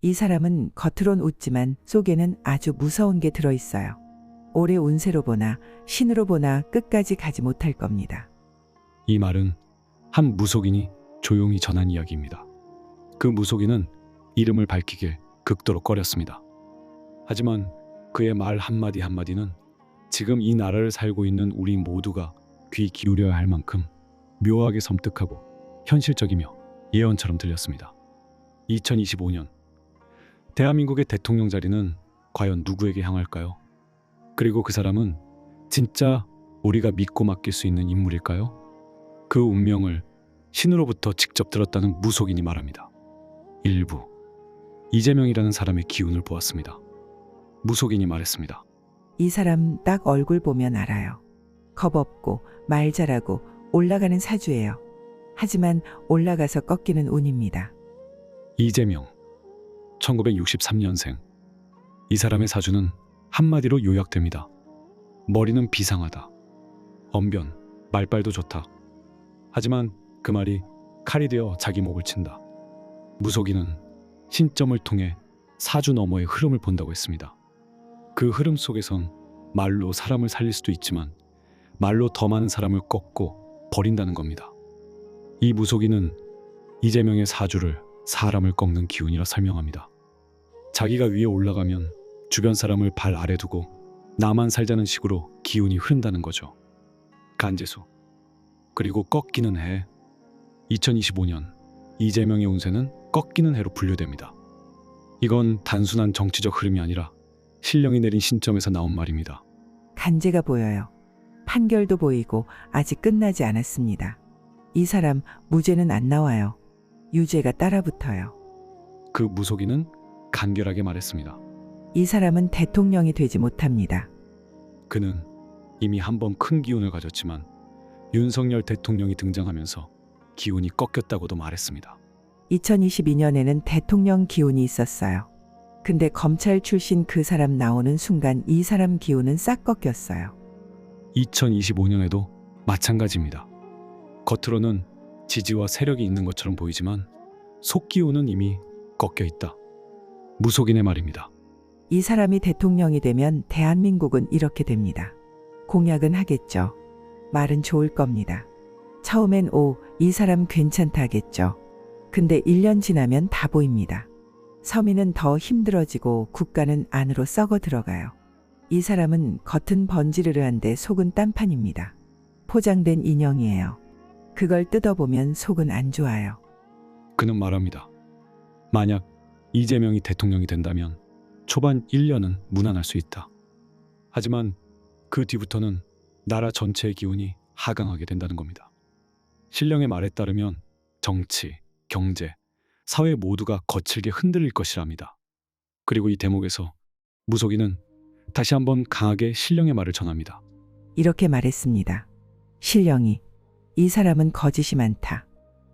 이 사람은 겉으론 웃지만 속에는 아주 무서운 게 들어있어요. 올해 운세로 보나 신으로 보나 끝까지 가지 못할 겁니다. 이 말은 한 무속인이 조용히 전한 이야기입니다. 그 무속인은 이름을 밝히길 극도로 꺼렸습니다. 하지만 그의 말 한마디 한마디는 지금 이 나라를 살고 있는 우리 모두가 귀 기울여야 할 만큼 묘하게 섬뜩하고 현실적이며 예언처럼 들렸습니다. 2025년 대한민국의 대통령 자리는 과연 누구에게 향할까요? 그리고 그 사람은 진짜 우리가 믿고 맡길 수 있는 인물일까요? 그 운명을 신으로부터 직접 들었다는 무속인이 말합니다. 일부 이재명이라는 사람의 기운을 보았습니다. 무속인이 말했습니다. 이 사람 딱 얼굴 보면 알아요. 겁 없고 말 잘하고 올라가는 사주예요. 하지만 올라가서 꺾이는 운입니다. 이재명 1963년생. 이 사람의 사주는 한마디로 요약됩니다. 머리는 비상하다. 언변, 말빨도 좋다. 하지만 그 말이 칼이 되어 자기 목을 친다. 무속인은 신점을 통해 사주 너머의 흐름을 본다고 했습니다. 그 흐름 속에선 말로 사람을 살릴 수도 있지만 말로 더 많은 사람을 꺾고 버린다는 겁니다. 이 무속인은 이재명의 사주를 사람을 꺾는 기운이라 설명합니다. 자기가 위에 올라가면 주변 사람을 발 아래 두고 나만 살자는 식으로 기운이 흐른다는 거죠. 간제수. 그리고 꺾이는 해 2025년 이재명의 운세는 꺾이는 해로 분류됩니다. 이건 단순한 정치적 흐름이 아니라 신령이 내린 신점에서 나온 말입니다. 간제가 보여요. 판결도 보이고 아직 끝나지 않았습니다. 이 사람 무죄는 안 나와요. 유죄가 따라붙어요. 그 무속인은 간결하게 말했습니다. 이 사람은 대통령이 되지 못합니다. 그는 이미 한 번 큰 기운을 가졌지만 윤석열 대통령이 등장하면서 기운이 꺾였다고도 말했습니다. 2022년에는 대통령 기운이 있었어요. 근데 검찰 출신 그 사람 나오는 순간 이 사람 기운은 싹 꺾였어요. 2025년에도 마찬가지입니다. 겉으로는 지지와 세력이 있는 것처럼 보이지만 속 기운은 이미 꺾여 있다. 무속인의 말입니다. 이 사람이 대통령이 되면 대한민국은 이렇게 됩니다. 공약은 하겠죠. 말은 좋을 겁니다. 처음엔 이 사람 괜찮다 하겠죠. 근데 1년 지나면 다 보입니다. 서민은 더 힘들어지고 국가는 안으로 썩어 들어가요. 이 사람은 겉은 번지르르한데 속은 딴판입니다. 포장된 인형이에요. 그걸 뜯어보면 속은 안 좋아요. 그는 말합니다. 만약 이재명이 대통령이 된다면 초반 1년은 무난할 수 있다. 하지만 그 뒤부터는 나라 전체의 기운이 하강하게 된다는 겁니다. 신령의 말에 따르면 정치, 경제, 사회 모두가 거칠게 흔들릴 것이랍니다. 그리고 이 대목에서 무속인은 다시 한번 강하게 신령의 말을 전합니다. 이렇게 말했습니다. 신령이 이 사람은 거짓이 많다.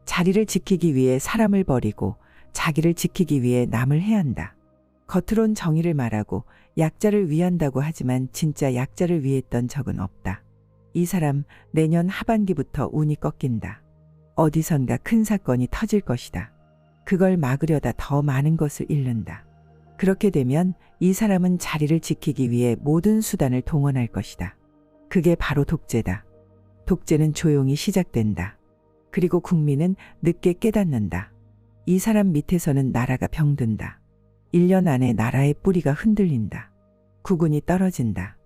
자리를 지키기 위해 사람을 버리고 자기를 지키기 위해 남을 해한다. 겉으론 정의를 말하고 약자를 위한다고 하지만 진짜 약자를 위했던 적은 없다. 이 사람 내년 하반기부터 운이 꺾인다. 어디선가 큰 사건이 터질 것이다. 그걸 막으려다 더 많은 것을 잃는다. 그렇게 되면 이 사람은 자리를 지키기 위해 모든 수단을 동원할 것이다. 그게 바로 독재다. 독재는 조용히 시작된다. 그리고 국민은 늦게 깨닫는다. 이 사람 밑에서는 나라가 병든다. 1년 안에 나라의 뿌리가 흔들린다. 국운이 떨어진다.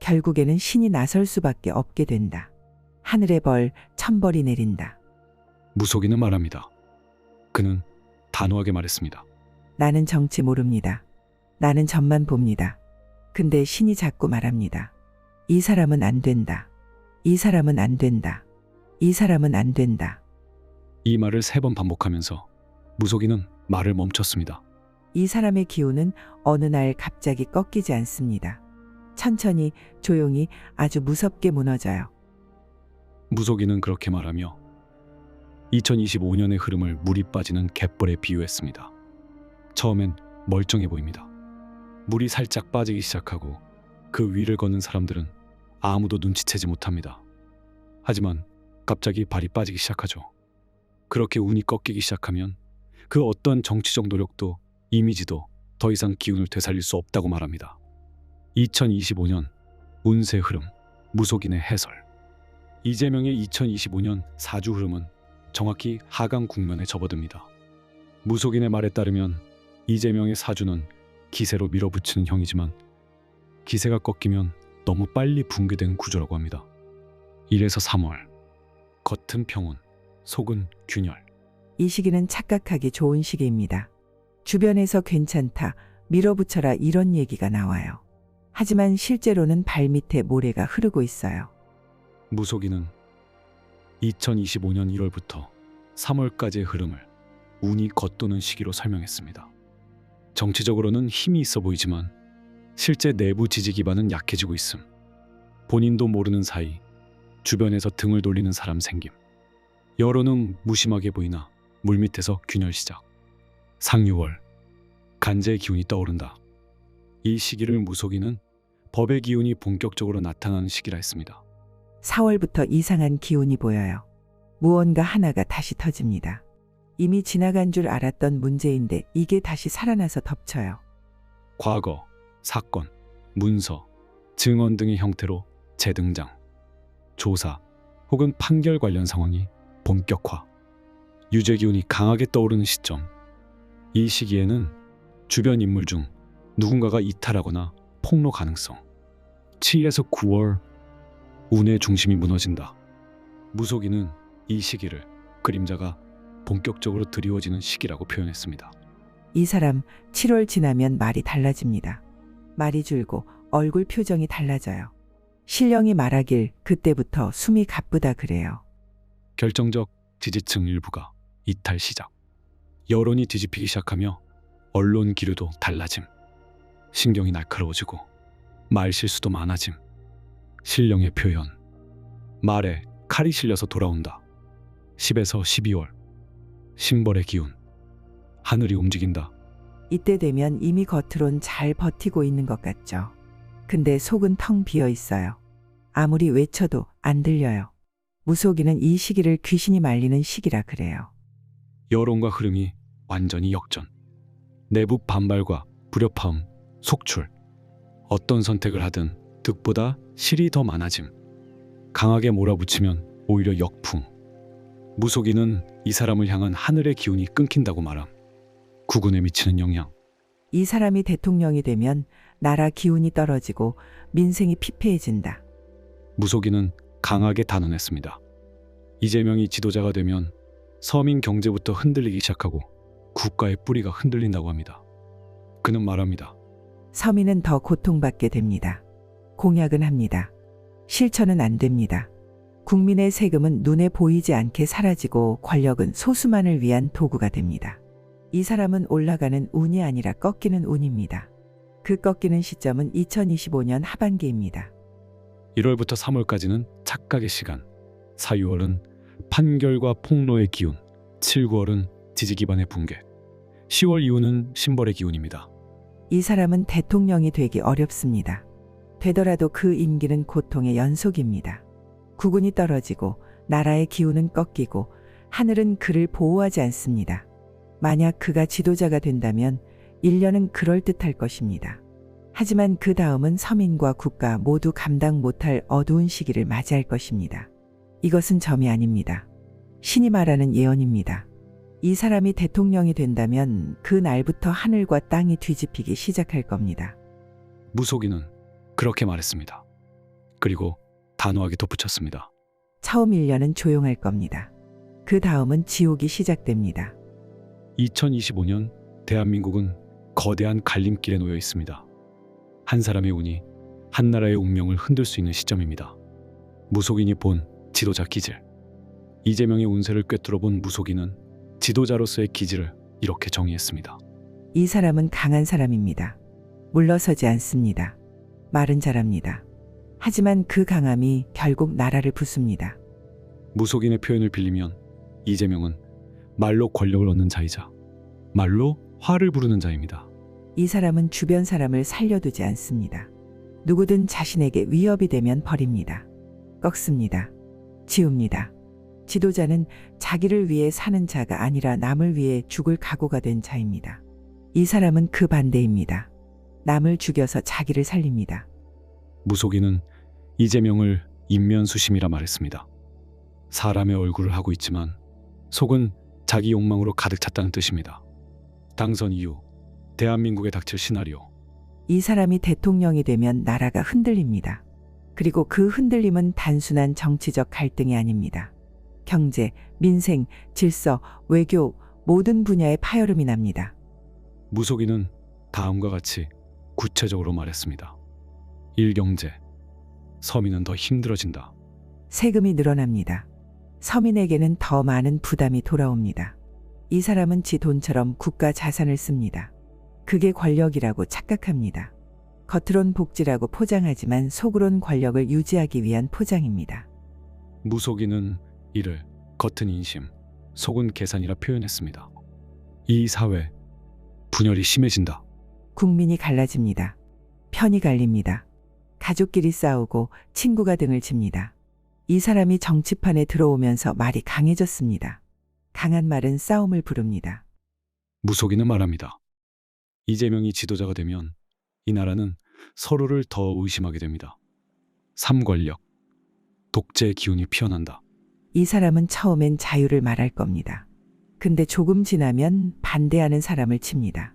결국에는 신이 나설 수밖에 없게 된다. 하늘의 벌, 천벌이 내린다. 무속인은 말합니다. 그는 단호하게 말했습니다. 나는 정치 모릅니다. 나는 점만 봅니다. 근데 신이 자꾸 말합니다. 이 사람은 안 된다. 이 사람은 안 된다. 이 사람은 안 된다. 이 말을 3번 반복하면서 무속인은 말을 멈췄습니다. 이 사람의 기운은 어느 날 갑자기 꺾이지 않습니다. 천천히 조용히 아주 무섭게 무너져요. 무속인은 그렇게 말하며 2025년의 흐름을 물이 빠지는 갯벌에 비유했습니다. 처음엔 멀쩡해 보입니다. 물이 살짝 빠지기 시작하고 그 위를 걷는 사람들은 아무도 눈치채지 못합니다. 하지만 갑자기 발이 빠지기 시작하죠. 그렇게 운이 꺾이기 시작하면 그 어떤 정치적 노력도 이미지도 더 이상 기운을 되살릴 수 없다고 말합니다. 2025년 운세 흐름, 무속인의 해설. 이재명의 2025년 사주 흐름은 정확히 하강 국면에 접어듭니다. 무속인의 말에 따르면 이재명의 사주는 기세로 밀어붙이는 형이지만 기세가 꺾이면 너무 빨리 붕괴되는 구조라고 합니다. 1에서 3월, 겉은 평온, 속은 균열. 이 시기는 착각하기 좋은 시기입니다. 주변에서 괜찮다, 밀어붙여라 이런 얘기가 나와요. 하지만 실제로는 발밑에 모래가 흐르고 있어요. 무속인은 2025년 1월부터 3월까지의 흐름을 운이 겉도는 시기로 설명했습니다. 정치적으로는 힘이 있어 보이지만 실제 내부 지지 기반은 약해지고 있음. 본인도 모르는 사이 주변에서 등을 돌리는 사람 생김. 여론은 무심하게 보이나 물밑에서 균열 시작. 상유월, 간제의 기운이 떠오른다. 이 시기를 무속인은 법의 기운이 본격적으로 나타나는 시기라 했습니다. 4월부터 이상한 기운이 보여요. 무언가 하나가 다시 터집니다. 이미 지나간 줄 알았던 문제인데 이게 다시 살아나서 덮쳐요. 과거, 사건, 문서, 증언 등의 형태로 재등장. 조사 혹은 판결 관련 상황이 본격화. 유죄 기운이 강하게 떠오르는 시점. 이 시기에는 주변 인물 중 누군가가 이탈하거나 폭로 가능성. 7에서 9월, 운의 중심이 무너진다. 무속인은 이 시기를 그림자가 본격적으로 드리워지는 시기라고 표현했습니다. 이 사람 7월 지나면 말이 달라집니다. 말이 줄고 얼굴 표정이 달라져요. 신령이 말하길 그때부터 숨이 가쁘다 그래요. 결정적 지지층 일부가 이탈 시작. 여론이 뒤집히기 시작하며 언론 기류도 달라짐. 신경이 날카로워지고 말 실수도 많아짐. 신령의 표현. 말에 칼이 실려서 돌아온다. 10에서 12월. 신벌의 기운. 하늘이 움직인다. 이때 되면 이미 겉으론 잘 버티고 있는 것 같죠. 근데 속은 텅 비어 있어요. 아무리 외쳐도 안 들려요. 무속인은 이 시기를 귀신이 말리는 시기라 그래요. 여론과 흐름이 완전히 역전. 내부 반발과 불협화음, 속출. 어떤 선택을 하든 득보다 실이 더 많아짐. 강하게 몰아붙이면 오히려 역풍. 무속인은 이 사람을 향한 하늘의 기운이 끊긴다고 말함. 국운에 미치는 영향. 이 사람이 대통령이 되면 나라 기운이 떨어지고 민생이 피폐해진다. 무속인은 강하게 단언했습니다. 이재명이 지도자가 되면 서민 경제부터 흔들리기 시작하고 국가의 뿌리가 흔들린다고 합니다. 그는 말합니다. 서민은 더 고통받게 됩니다. 공약은 합니다. 실천은 안 됩니다. 국민의 세금은 눈에 보이지 않게 사라지고 권력은 소수만을 위한 도구가 됩니다. 이 사람은 올라가는 운이 아니라 꺾이는 운입니다. 그 꺾이는 시점은 2025년 하반기입니다. 1월부터 3월까지는 착각의 시간. 4, 6월은 판결과 폭로의 기운. 7, 9월은 지지 기반의 붕괴. 10월 이후는 신벌의 기운입니다. 이 사람은 대통령이 되기 어렵습니다. 되더라도 그 임기는 고통의 연속입니다. 국운이 떨어지고 나라의 기운은 꺾이고 하늘은 그를 보호하지 않습니다. 만약 그가 지도자가 된다면 1년은 그럴듯할 것입니다. 하지만 그 다음은 서민과 국가 모두 감당 못할 어두운 시기를 맞이할 것입니다. 이것은 점이 아닙니다. 신이 말하는 예언입니다. 이 사람이 대통령이 된다면 그 날부터 하늘과 땅이 뒤집히기 시작할 겁니다. 무속인은 그렇게 말했습니다. 그리고 단호하게 덧붙였습니다. 처음 1년은 조용할 겁니다. 그 다음은 지옥이 시작됩니다. 2025년 대한민국은 거대한 갈림길에 놓여 있습니다. 한 사람의 운이 한 나라의 운명을 흔들 수 있는 시점입니다. 무속인이 본 지도자 기질. 이재명의 운세를 꿰뚫어 본 무속인은 지도자로서의 기질을 이렇게 정의했습니다. 이 사람은 강한 사람입니다. 물러서지 않습니다. 말은 잘합니다. 하지만 그 강함이 결국 나라를 부숩니다. 무속인의 표현을 빌리면 이재명은 말로 권력을 얻는 자이자 말로 화를 부르는 자입니다. 이 사람은 주변 사람을 살려두지 않습니다. 누구든 자신에게 위협이 되면 버립니다. 꺾습니다. 지웁니다. 지도자는 자기를 위해 사는 자가 아니라 남을 위해 죽을 각오가 된 자입니다. 이 사람은 그 반대입니다. 남을 죽여서 자기를 살립니다. 무속인은 이재명을 인면수심이라 말했습니다. 사람의 얼굴을 하고 있지만 속은 자기 욕망으로 가득 찼다는 뜻입니다. 당선 이후 대한민국에 닥칠 시나리오. 이 사람이 대통령이 되면 나라가 흔들립니다. 그리고 그 흔들림은 단순한 정치적 갈등이 아닙니다. 경제, 민생, 질서, 외교 모든 분야에 파열음이 납니다. 무속인은 다음과 같이 구체적으로 말했습니다. 1. 경제. 서민은 더 힘들어진다. 세금이 늘어납니다. 서민에게는 더 많은 부담이 돌아옵니다. 이 사람은 지 돈처럼 국가 자산을 씁니다. 그게 권력이라고 착각합니다. 겉으론 복지라고 포장하지만 속으론 권력을 유지하기 위한 포장입니다. 무속인은 이를 겉은 인심, 속은 계산이라 표현했습니다. 이 사회, 분열이 심해진다. 국민이 갈라집니다. 편이 갈립니다. 가족끼리 싸우고 친구가 등을 칩니다. 이 사람이 정치판에 들어오면서 말이 강해졌습니다. 강한 말은 싸움을 부릅니다. 무속인은 말합니다. 이재명이 지도자가 되면 이 나라는 서로를 더 의심하게 됩니다. 3. 권력. 독재의 기운이 피어난다. 이 사람은 처음엔 자유를 말할 겁니다. 근데 조금 지나면 반대하는 사람을 칩니다.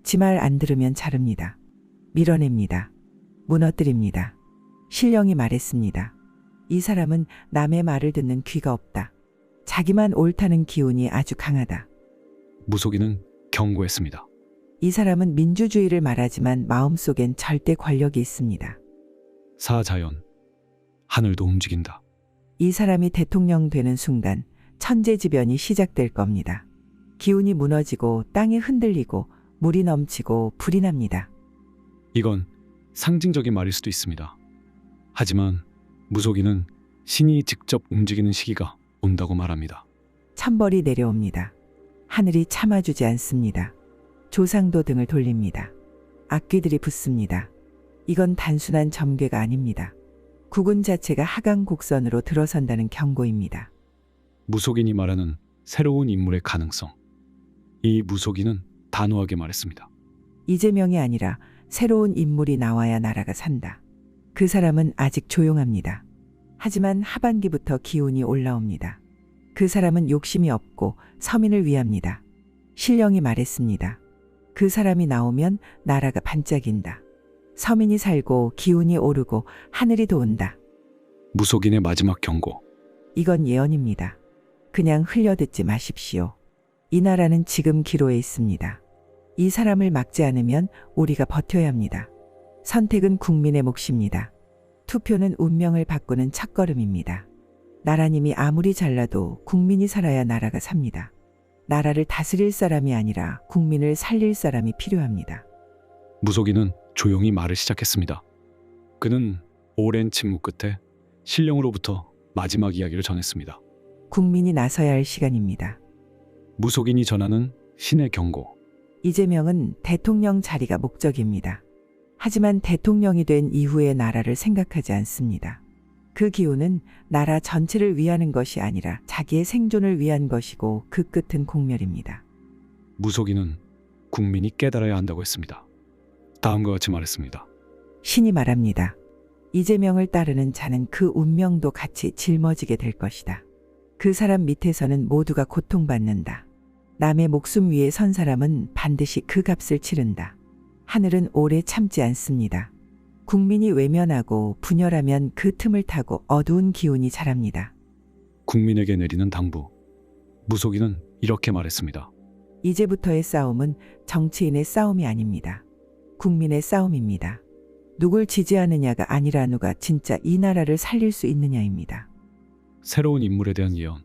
지 말 안 들으면 자릅니다. 밀어냅니다. 무너뜨립니다. 신령이 말했습니다. 이 사람은 남의 말을 듣는 귀가 없다. 자기만 옳다는 기운이 아주 강하다. 무속인은 경고했습니다. 이 사람은 민주주의를 말하지만 마음속엔 절대 권력이 있습니다. 4. 자연. 하늘도 움직인다. 이 사람이 대통령 되는 순간 천재지변이 시작될 겁니다. 기운이 무너지고 땅이 흔들리고 물이 넘치고 불이 납니다. 이건 상징적인 말일 수도 있습니다. 하지만 무속인은 신이 직접 움직이는 시기가 온다고 말합니다. 천벌이 내려옵니다. 하늘이 참아주지 않습니다. 조상도 등을 돌립니다. 악귀들이 붙습니다. 이건 단순한 점괘가 아닙니다. 국운 자체가 하강 곡선으로 들어선다는 경고입니다. 무속인이 말하는 새로운 인물의 가능성. 이 무속인은 단호하게 말했습니다. 이재명이 아니라 새로운 인물이 나와야 나라가 산다. 그 사람은 아직 조용합니다. 하지만 하반기부터 기운이 올라옵니다. 그 사람은 욕심이 없고 서민을 위합니다. 신령이 말했습니다. 그 사람이 나오면 나라가 반짝인다. 서민이 살고 기운이 오르고 하늘이 도운다. 무속인의 마지막 경고. 이건 예언입니다. 그냥 흘려듣지 마십시오. 이 나라는 지금 기로에 있습니다. 이 사람을 막지 않으면 우리가 버텨야 합니다. 선택은 국민의 몫입니다. 투표는 운명을 바꾸는 첫걸음입니다. 나라님이 아무리 잘나도 국민이 살아야 나라가 삽니다. 나라를 다스릴 사람이 아니라 국민을 살릴 사람이 필요합니다. 무속인은 조용히 말을 시작했습니다. 그는 오랜 침묵 끝에 신령으로부터 마지막 이야기를 전했습니다. 국민이 나서야 할 시간입니다. 무속인이 전하는 신의 경고. 이재명은 대통령 자리가 목적입니다. 하지만 대통령이 된 이후의 나라를 생각하지 않습니다. 그 기운은 나라 전체를 위하는 것이 아니라 자기의 생존을 위한 것이고 그 끝은 공멸입니다. 무속인은 국민이 깨달아야 한다고 했습니다. 다음과 같이 말했습니다. 신이 말합니다. 이재명을 따르는 자는 그 운명도 같이 짊어지게 될 것이다. 그 사람 밑에서는 모두가 고통받는다. 남의 목숨 위에 선 사람은 반드시 그 값을 치른다. 하늘은 오래 참지 않습니다. 국민이 외면하고 분열하면 그 틈을 타고 어두운 기운이 자랍니다. 국민에게 내리는 당부. 무속인은 이렇게 말했습니다. 이제부터의 싸움은 정치인의 싸움이 아닙니다. 국민의 싸움입니다. 누굴 지지하느냐가 아니라 누가 진짜 이 나라를 살릴 수 있느냐입니다. 새로운 인물에 대한 예언.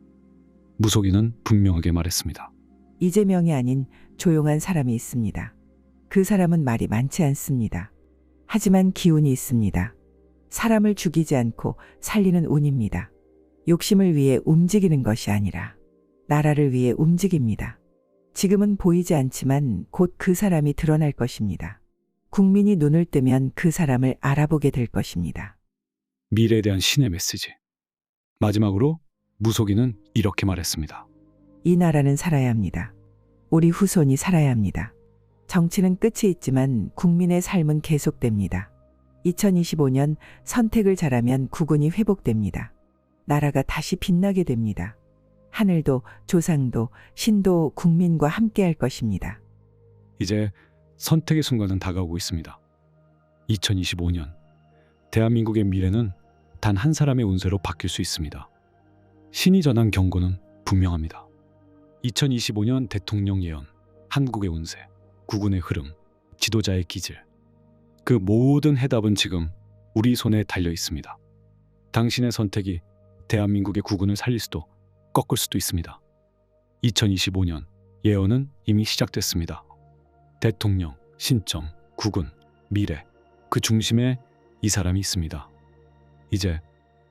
무속인은 분명하게 말했습니다. 이재명이 아닌 조용한 사람이 있습니다. 그 사람은 말이 많지 않습니다. 하지만 기운이 있습니다. 사람을 죽이지 않고 살리는 운입니다. 욕심을 위해 움직이는 것이 아니라 나라를 위해 움직입니다. 지금은 보이지 않지만 곧 그 사람이 드러날 것입니다. 국민이 눈을 뜨면 그 사람을 알아보게 될 것입니다. 미래에 대한 신의 메시지. 마지막으로 무속인은 이렇게 말했습니다. 이 나라는 살아야 합니다. 우리 후손이 살아야 합니다. 정치는 끝이 있지만 국민의 삶은 계속됩니다. 2025년 선택을 잘하면 국운이 회복됩니다. 나라가 다시 빛나게 됩니다. 하늘도 조상도 신도 국민과 함께할 것입니다. 이제 선택의 순간은 다가오고 있습니다. 2025년 대한민국의 미래는 단 한 사람의 운세로 바뀔 수 있습니다. 신이 전한 경고는 분명합니다. 2025년 대통령 예언, 한국의 운세, 국운의 흐름, 지도자의 기질. 그 모든 해답은 지금 우리 손에 달려 있습니다. 당신의 선택이 대한민국의 국운을 살릴 수도 꺾을 수도 있습니다. 2025년 예언은 이미 시작됐습니다. 대통령, 신점, 국운, 미래, 그 중심에 이 사람이 있습니다. 이제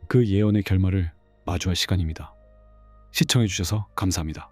그 예언의 결말을 마주할 시간입니다. 시청해 주셔서 감사합니다.